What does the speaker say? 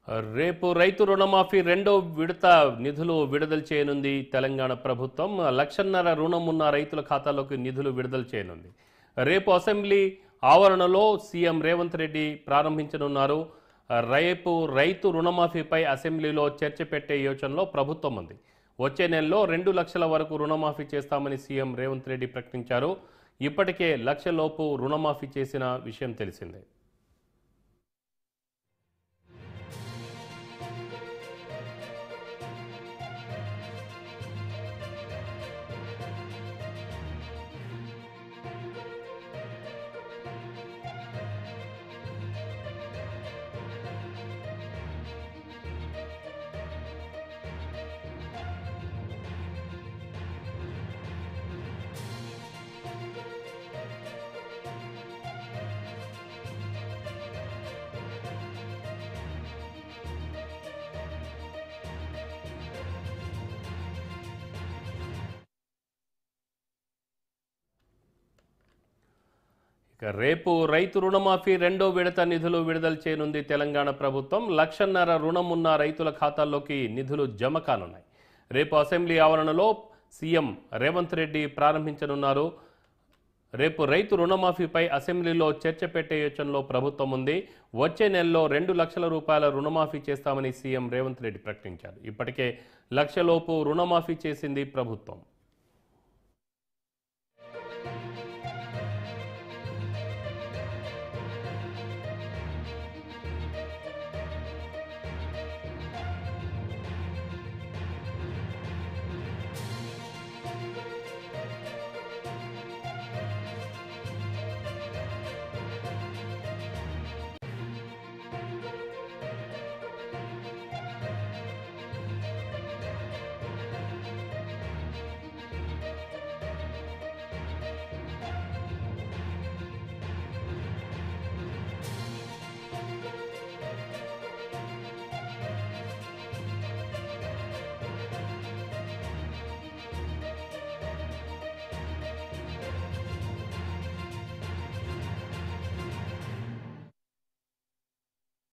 రేపు రైతు రుణమాఫీ రెండో విడత నిధులు విడుదల చేయనుంది తెలంగాణ ప్రభుత్వం. 1,50,000 రుణం ఉన్న రైతుల ఖాతాలోకి నిధులు విడుదల చేయనుంది. రేపు అసెంబ్లీ ఆవరణలో సీఎం రేవంత్ రెడ్డి ప్రారంభించనున్నారు. రేపు రైతు రుణమాఫీపై అసెంబ్లీలో చర్చ పెట్టే యోచనలో ప్రభుత్వం ఉంది. వచ్చే నెలలో 2 లక్షల వరకు రుణమాఫీ చేస్తామని సీఎం రేవంత్ రెడ్డి ప్రకటించారు. ఇప్పటికే 1 లక్ష లోపు రుణమాఫీ చేసిన విషయం తెలిసిందే. రేపు రైతు రుణమాఫీ రెండో విడత నిధులు విడుదల చేయనుంది తెలంగాణ ప్రభుత్వం. 1,50,000 రుణం ఉన్న రైతుల ఖాతాల్లోకి నిధులు జమ కానున్నాయి. రేపు అసెంబ్లీ ఆవరణలో సీఎం రేవంత్ రెడ్డి ప్రారంభించనున్నారు. రేపు రైతు రుణమాఫీపై అసెంబ్లీలో చర్చ పెట్టే యోచనలో ప్రభుత్వం ఉంది. వచ్చే నెలలో 2 లక్షల రూపాయల రుణమాఫీ చేస్తామని సీఎం రేవంత్ రెడ్డి ప్రకటించారు. ఇప్పటికే 1 లక్ష లోపు రుణమాఫీ చేసింది ప్రభుత్వం.